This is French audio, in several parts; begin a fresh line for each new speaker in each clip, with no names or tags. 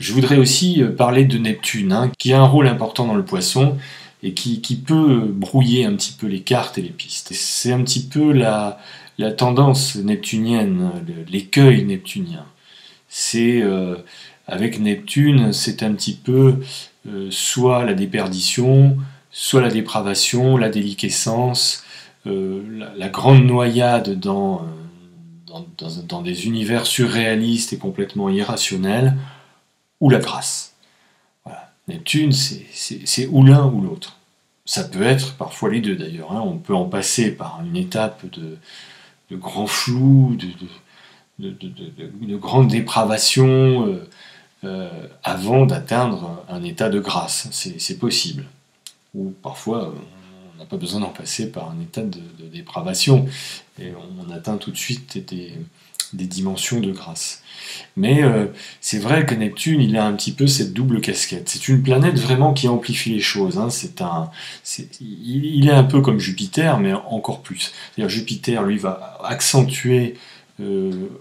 Je voudrais aussi parler de Neptune, qui a un rôle important dans le Poisson et qui peut brouiller un petit peu les cartes et les pistes. C'est un petit peu la tendance neptunienne, l'écueil neptunien. Avec Neptune, c'est un petit peu soit la déperdition, soit la dépravation, la déliquescence, la grande noyade dans des univers surréalistes et complètement irrationnels, ou la grâce. Voilà. Neptune, c'est ou l'un ou l'autre. Ça peut être parfois les deux d'ailleurs. On peut en passer par une étape de grand flou, de grande dépravation, avant d'atteindre un état de grâce. C'est possible. Ou parfois, on n'a pas besoin d'en passer par un état de dépravation. Et on atteint tout de suite des dimensions de grâce. Mais c'est vrai que Neptune, il a un petit peu cette double casquette. C'est une planète vraiment qui amplifie les choses. Il est un peu comme Jupiter, mais encore plus. C'est-à-dire Jupiter, lui, va accentuer,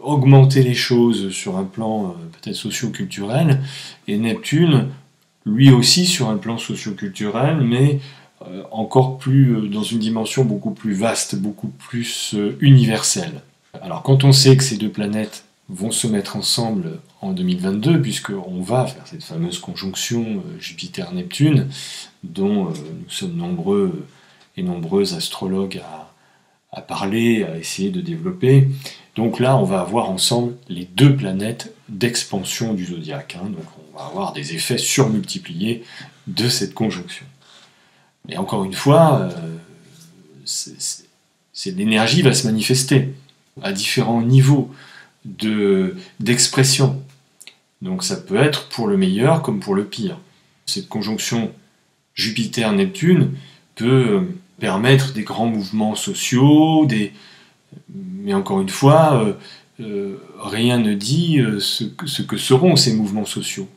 augmenter les choses sur un plan peut-être socio-culturel, et Neptune, lui aussi sur un plan socio-culturel, mais encore plus dans une dimension beaucoup plus vaste, beaucoup plus universelle. Alors quand on sait que ces deux planètes vont se mettre ensemble en 2022, puisqu'on va faire cette fameuse conjonction Jupiter-Neptune, dont nous sommes nombreux et nombreuses astrologues à parler, à essayer de développer. Donc là, on va avoir ensemble les deux planètes d'expansion du zodiaque. Donc on va avoir des effets surmultipliés de cette conjonction. Mais encore une fois, l'énergie va se manifester à différents niveaux d'expression. Donc ça peut être pour le meilleur comme pour le pire. Cette conjonction Jupiter-Neptune peut permettre des grands mouvements sociaux, mais encore une fois, rien ne dit ce que seront ces mouvements sociaux.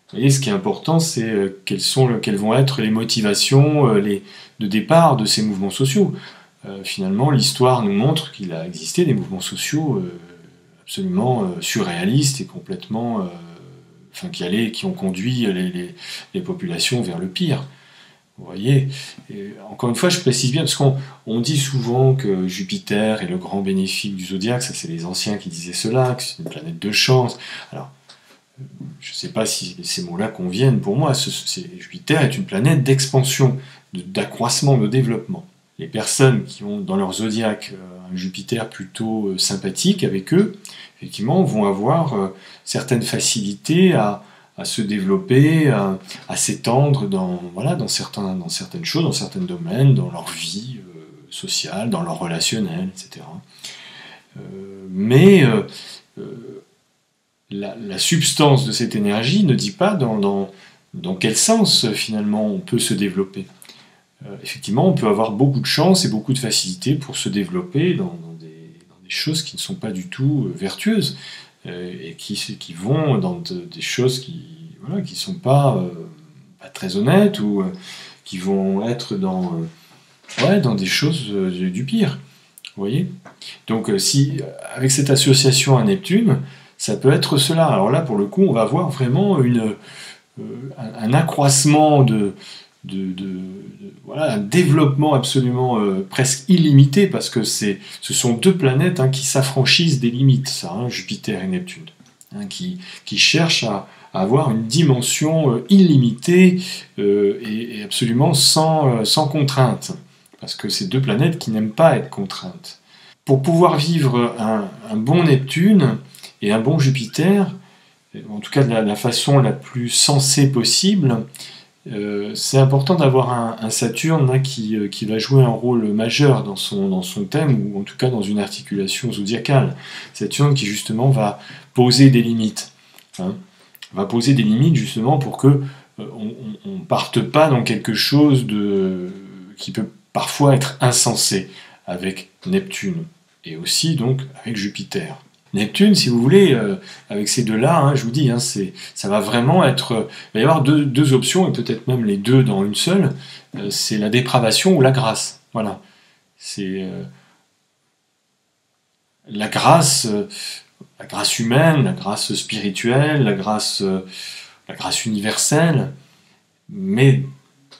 Vous voyez, ce qui est important, c'est quelles vont être les motivations de départ de ces mouvements sociaux. Finalement, l'histoire nous montre qu'il a existé des mouvements sociaux absolument surréalistes et complètement... qui ont conduit les populations vers le pire. Vous voyez, et encore une fois, je précise bien, parce qu'on dit souvent que Jupiter est le grand bénéfique du zodiaque, ça c'est les anciens qui disaient cela, que c'est une planète de chance. Alors, je ne sais pas si ces mots-là conviennent pour moi. Jupiter est une planète d'expansion, d'accroissement, de développement. Les personnes qui ont dans leur zodiaque un Jupiter plutôt sympathique avec eux, effectivement, vont avoir certaines facilités à se développer, à s'étendre dans certaines choses, dans certains domaines, dans leur vie sociale, dans leur relationnel, etc. Mais la substance de cette énergie ne dit pas dans quel sens finalement on peut se développer. Effectivement, on peut avoir beaucoup de chance et beaucoup de facilité pour se développer dans des choses qui ne sont pas du tout vertueuses et qui vont dans des choses qui ne sont pas très honnêtes ou qui vont être dans des choses du pire. Vous voyez ? Donc, avec cette association à Neptune, ça peut être cela. Alors là, pour le coup, on va voir vraiment un accroissement un développement absolument presque illimité, parce que ce sont deux planètes qui s'affranchissent des limites, Jupiter et Neptune, qui cherchent à avoir une dimension illimitée et absolument sans contrainte, parce que c'est deux planètes qui n'aiment pas être contraintes. Pour pouvoir vivre un bon Neptune et un bon Jupiter, en tout cas de la façon la plus sensée possible, c'est important d'avoir un Saturne qui va jouer un rôle majeur dans son thème, ou en tout cas dans une articulation zodiacale. Saturne qui justement va poser des limites. Va poser des limites justement pour que on parte pas dans quelque chose qui peut parfois être insensé avec Neptune, et aussi donc avec Jupiter. Neptune, si vous voulez, avec ces deux-là, je vous dis, ça va vraiment être... Il va y avoir deux options, et peut-être même les deux dans une seule. C'est la dépravation ou la grâce. Voilà. C'est la grâce humaine, la grâce spirituelle, la grâce la grâce universelle, mais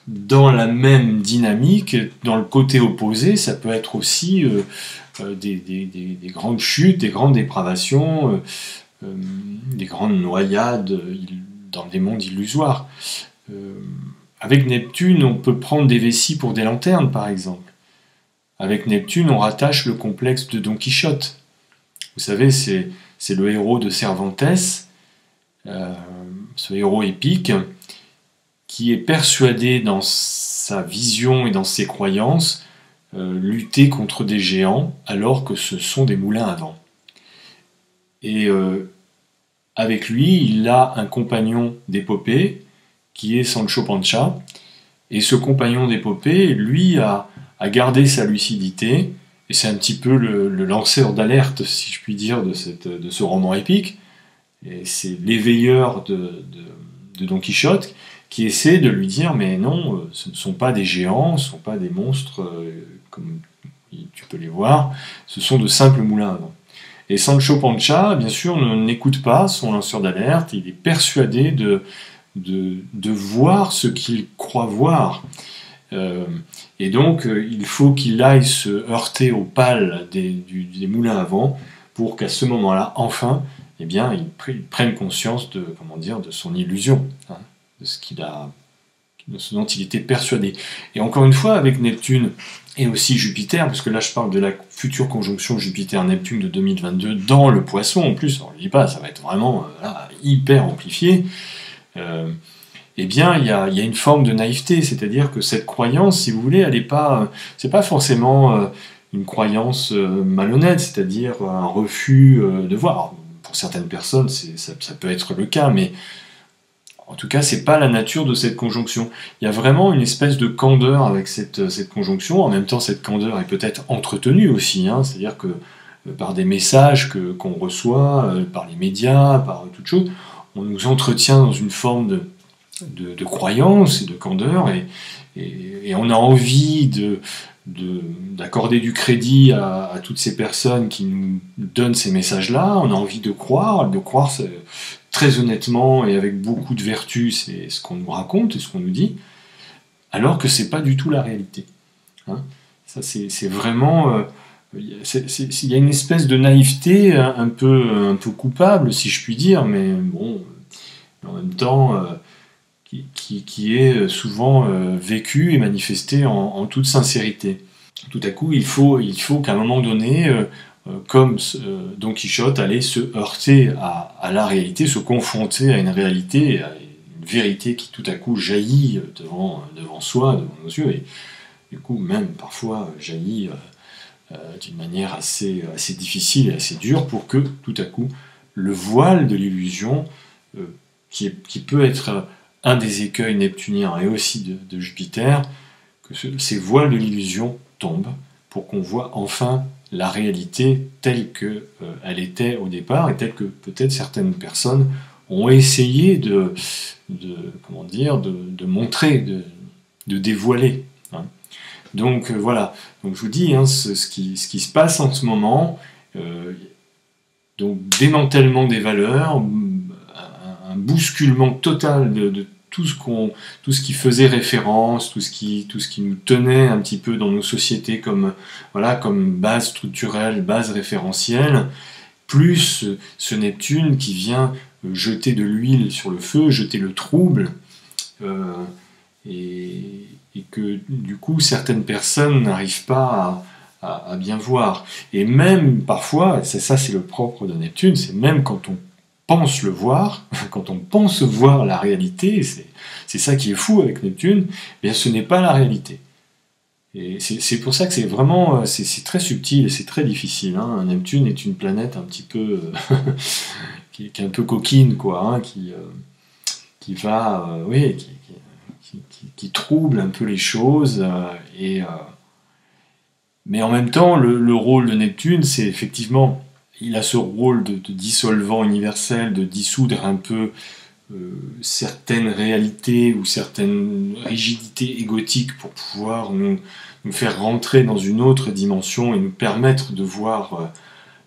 dans la même dynamique, dans le côté opposé, ça peut être aussi des grandes chutes, des grandes dépravations, des grandes noyades dans des mondes illusoires. Avec Neptune, on peut prendre des vessies pour des lanternes, par exemple. Avec Neptune, on rattache le complexe de Don Quichotte. Vous savez, c'est le héros de Cervantes, ce héros épique, qui est persuadé dans sa vision et dans ses croyances lutter contre des géants alors que ce sont des moulins à vent. Et avec lui, il a un compagnon d'épopée qui est Sancho Panza, et ce compagnon d'épopée, lui, a gardé sa lucidité, et c'est un petit peu le lanceur d'alerte, si je puis dire, de ce roman épique, et c'est l'éveilleur de Don Quichotte, qui essaie de lui dire, mais non, ce ne sont pas des géants, ce ne sont pas des monstres, comme tu peux les voir, ce sont de simples moulins à vent. Et Sancho Panza, bien sûr, n'écoute pas son lanceur d'alerte, il est persuadé de voir ce qu'il croit voir. Et donc, il faut qu'il aille se heurter aux pales des moulins à vent pour qu'à ce moment-là, enfin, eh bien, il prenne conscience de son illusion, hein, de ce dont il était persuadé. Et encore une fois, avec Neptune et aussi Jupiter, parce que là je parle de la future conjonction Jupiter-Neptune de 2022 dans le Poisson, en plus, on ne le dit pas, ça va être vraiment hyper amplifié. Eh bien, il y a une forme de naïveté, c'est-à-dire que cette croyance, si vous voulez, c'est pas forcément une croyance malhonnête, c'est-à-dire un refus de voir. Alors, pour certaines personnes, ça peut être le cas, mais en tout cas, c'est pas la nature de cette conjonction. Il y a vraiment une espèce de candeur avec cette conjonction. En même temps, cette candeur est peut-être entretenue aussi, hein, c'est-à-dire que par des messages qu'on reçoit, par les médias, par toute chose, on nous entretient dans une forme de croyance et de candeur, et on a envie d'accorder du crédit à toutes ces personnes qui nous donnent ces messages-là. On a envie de croire très honnêtement et avec beaucoup de vertu, c'est ce qu'on nous raconte et ce qu'on nous dit, alors que c'est pas du tout la réalité. Hein, ça, c'est vraiment... il y a une espèce de naïveté un peu coupable, si je puis dire, mais bon, en même temps, qui est souvent vécue et manifestée en toute sincérité. Tout à coup, il faut qu'à un moment donné, comme Don Quichotte allait se heurter à la réalité, se confronter à une réalité, à une vérité qui tout à coup jaillit devant soi, devant nos yeux, et du coup même parfois jaillit d'une manière assez difficile et assez dure, pour que tout à coup le voile de l'illusion, qui peut être un des écueils neptuniens et aussi de Jupiter, que ces voiles de l'illusion tombent pour qu'on voit enfin la réalité telle qu'elle était au départ, et telle que peut-être certaines personnes ont essayé de montrer, de dévoiler. Hein. Donc voilà, donc je vous dis, hein, ce qui se passe en ce moment, donc démantèlement des valeurs, un bousculement total de tout ce qui faisait référence, tout ce qui nous tenait un petit peu dans nos sociétés comme base structurelle, base référentielle, plus ce Neptune qui vient jeter de l'huile sur le feu, jeter le trouble, et que du coup certaines personnes n'arrivent pas à bien voir. Et même parfois, c'est le propre de Neptune, c'est même quand on pense le voir, quand on pense voir la réalité, c'est ça qui est fou avec Neptune, eh bien ce n'est pas la réalité. Et c'est pour ça que c'est vraiment, c'est très subtil et c'est très difficile. Hein. Neptune est une planète un petit peu, qui est un peu coquine, quoi, hein, qui va, qui trouble un peu les choses, mais en même temps, le rôle de Neptune, c'est effectivement... Il a ce rôle de dissolvant universel, de dissoudre un peu certaines réalités ou certaines rigidités égotiques pour pouvoir nous faire rentrer dans une autre dimension et nous permettre de voir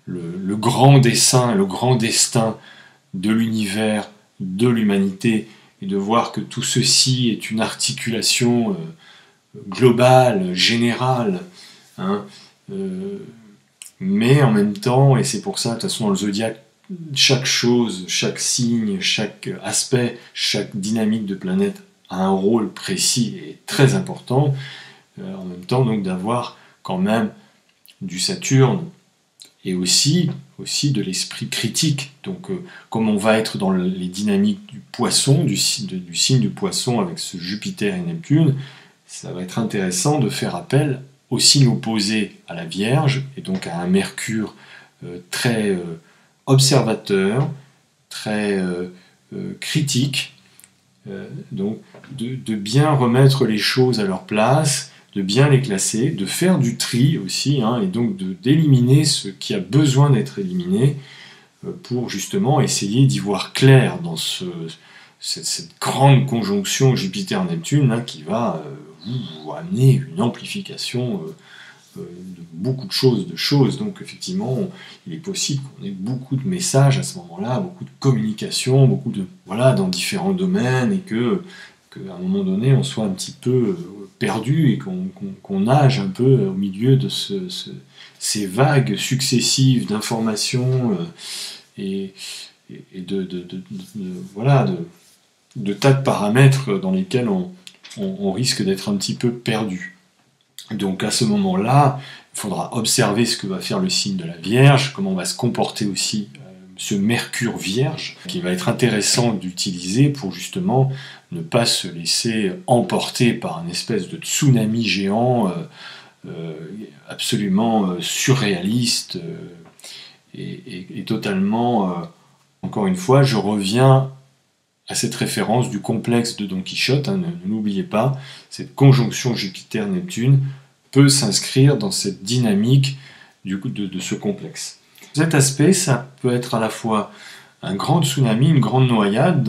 le grand dessein, le grand destin de l'univers de l'humanité et de voir que tout ceci est une articulation globale, générale, hein, mais en même temps, et c'est pour ça, de toute façon, dans le zodiaque, chaque chose, chaque signe, chaque aspect, chaque dynamique de planète a un rôle précis et très important, en même temps, donc d'avoir quand même du Saturne et aussi de l'esprit critique. Donc, comme on va être dans les dynamiques du poisson, du signe du poisson avec ce Jupiter et Neptune, ça va être intéressant de faire appel au signe opposé à la Vierge, et donc à un Mercure très observateur, très critique, donc de bien remettre les choses à leur place, de bien les classer, de faire du tri aussi, hein, et donc d'éliminer ce qui a besoin d'être éliminé pour justement essayer d'y voir clair dans cette grande conjonction Jupiter-Neptune hein, qui va vous amener une amplification de beaucoup de choses. Donc effectivement, il est possible qu'on ait beaucoup de messages à ce moment-là, beaucoup de communication, beaucoup de dans différents domaines, et qu'à un moment donné, on soit un petit peu perdu et qu'on nage un peu au milieu de ces vagues successives d'informations et de tas de paramètres dans lesquels on risque d'être un petit peu perdu. Donc à ce moment-là, il faudra observer ce que va faire le signe de la Vierge, comment va se comporter aussi ce Mercure Vierge, qui va être intéressant d'utiliser pour justement ne pas se laisser emporter par une espèce de tsunami géant absolument surréaliste et totalement... encore une fois, je reviens à cette référence du complexe de Don Quichotte, hein, ne l'oubliez pas, cette conjonction Jupiter-Neptune peut s'inscrire dans cette dynamique de ce complexe. Cet aspect, ça peut être à la fois un grand tsunami, une grande noyade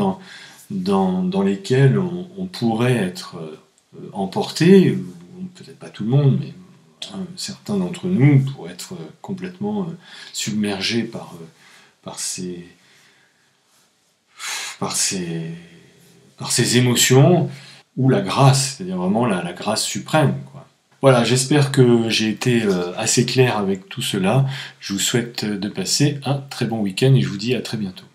dans lesquelles on pourrait être emporté, peut-être pas tout le monde, mais certains d'entre nous pourraient être complètement submergés par ces émotions, ou la grâce, c'est-à-dire vraiment la grâce suprême, quoi. Voilà, j'espère que j'ai été assez clair avec tout cela. Je vous souhaite de passer un très bon week-end et je vous dis à très bientôt.